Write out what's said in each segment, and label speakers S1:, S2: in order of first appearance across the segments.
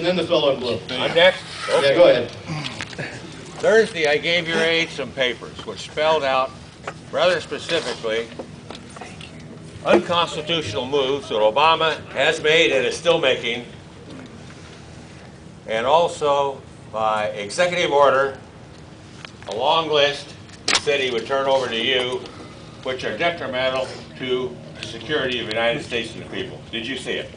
S1: then the fellow in blue.
S2: I'm next? Okay.
S1: Yeah, go ahead.
S2: Thursday, I gave your aide some papers which spelled out rather specifically unconstitutional moves that Obama has made and is still making, and also by executive order, a long list he said he would turn over to you, which are detrimental to the security of the United States and the people. Did you see it?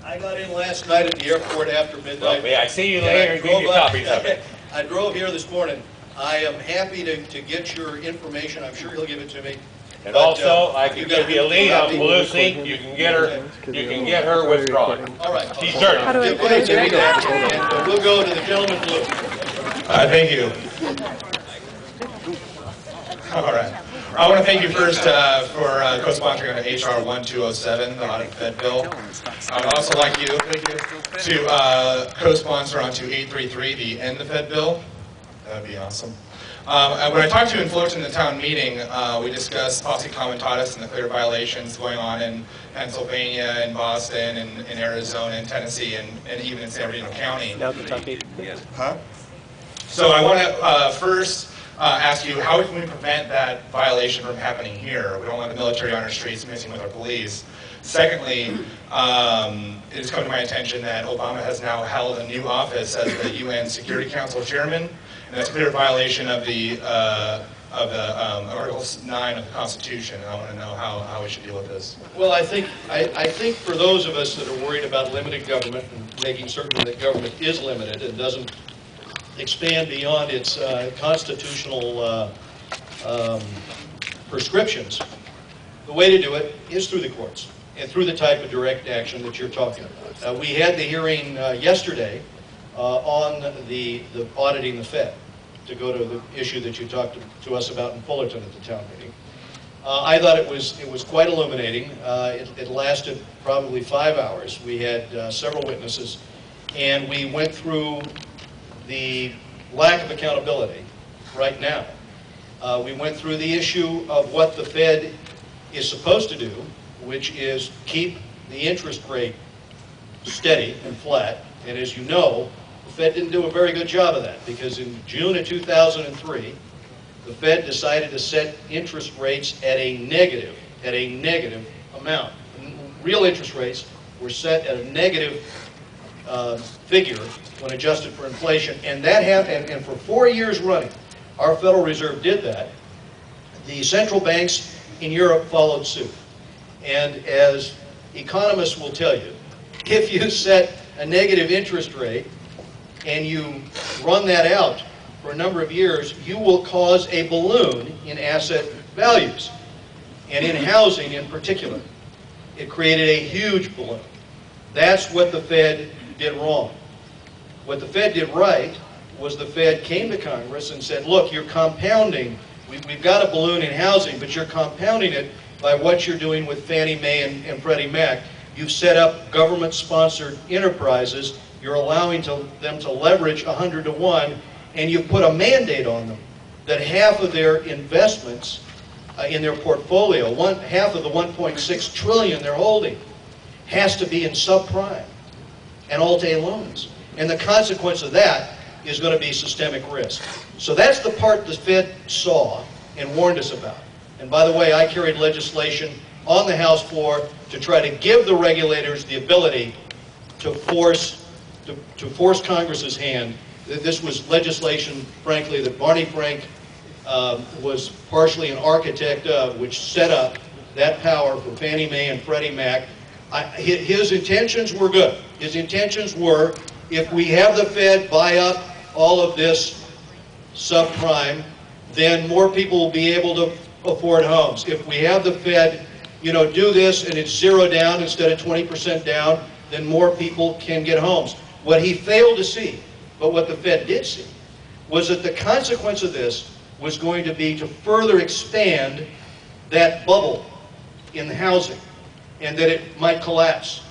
S1: I got in last night at the airport after midnight.
S2: Well, may I see you later and give you copies of it?
S1: I drove here this morning. I am happy to get your information. I'm sure he'll give it to me.
S2: And also, I can give you a lead on Pelosi. You can get her. You can get her withdrawn.
S1: All right.
S2: She's turning.
S1: Go ahead, give me that, and we'll go to the gentleman in blue.
S3: Thank you. All right. I want to thank you first for co-sponsoring on HR 1207, the Audit the Fed bill. I would also like you to co-sponsor onto 833, the End the Fed bill. That would be awesome. When I talked to you in Fullerton, the town meeting, we discussed Posse Comitatus and the clear violations going on in Pennsylvania, and Boston, and in Arizona, and Tennessee, and even in San Bernardino County.
S4: Now Kentucky.
S3: Yes. Huh? So I want to first ask you, how can we prevent that violation from happening here? We don't want the military on our streets mixing with our police. Secondly, it has come to my attention that Obama has now held a new office as the UN Security Council chairman, and that's a clear violation of the Article 9 of the Constitution. And I want to know how we should deal with this.
S1: Well, I think for those of us that are worried about limiting government and making certain that government is limited and doesn't expand beyond its constitutional prescriptions, the way to do it is through the courts and through the type of direct action that you're talking about. We had the hearing yesterday on the auditing the Fed, to go to the issue that you talked to us about in Fullerton at the town meeting. I thought it was quite illuminating. It lasted probably 5 hours. We had several witnesses, and we went through the lack of accountability right now. We went through the issue of what the Fed is supposed to do, which is keep the interest rate steady and flat. And as you know, the Fed didn't do a very good job of that, because in June of 2003, the Fed decided to set interest rates at a negative amount. Real interest rates were set at a negative figure when adjusted for inflation, and that happened. And for 4 years running, our Federal Reserve did that. The central banks in Europe followed suit. And as economists will tell you, if you set a negative interest rate and you run that out for a number of years, you will cause a balloon in asset values, and in housing in particular. It created a huge balloon. That's what the Fed did wrong. What the Fed did right was the Fed came to Congress and said, look, you're compounding. We've got a balloon in housing, but you're compounding it by what you're doing with Fannie Mae and Freddie Mac. You've set up government-sponsored enterprises. You're allowing them to leverage 100 to 1, and you put a mandate on them that half of their investments in their portfolio, half of the 1.6 trillion they're holding, has to be in subprime and Alt-A loans. And the consequence of that is going to be systemic risk. So that's the part the Fed saw and warned us about. And by the way, I carried legislation on the House floor to try to give the regulators the ability to force Congress's hand. This was legislation, frankly, that Barney Frank was partially an architect of, which set up that power for Fannie Mae and Freddie Mac. His intentions were good. His intentions were, if we have the Fed buy up all of this subprime, then more people will be able to afford homes. If we have the Fed, do this and it's zero down instead of 20% down, then more people can get homes. What he failed to see, but what the Fed did see, was that the consequence of this was going to be to further expand that bubble in housing, and that it might collapse.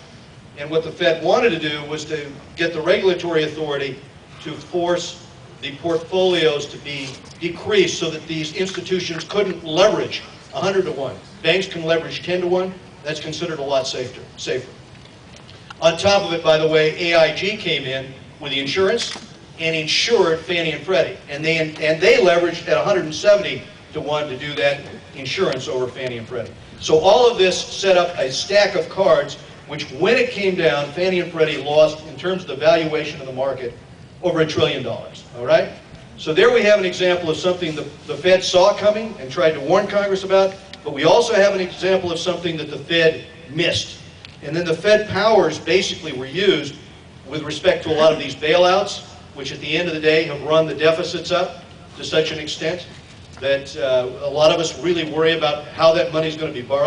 S1: And what the Fed wanted to do was to get the regulatory authority to force the portfolios to be decreased so that these institutions couldn't leverage 100 to 1. Banks can leverage 10 to 1. That's considered a lot safer. On top of it, by the way, AIG came in with the insurance and insured Fannie and Freddie. And they leveraged at 170 to 1 to do that insurance over Fannie and Freddie. So all of this set up a stack of cards which, when it came down, Fannie and Freddie lost, in terms of the valuation of the market, over $1 trillion. All right? So there we have an example of something the Fed saw coming and tried to warn Congress about, but we also have an example of something that the Fed missed. And then the Fed powers basically were used with respect to a lot of these bailouts, which at the end of the day have run the deficits up to such an extent that a lot of us really worry about how that money is going to be borrowed.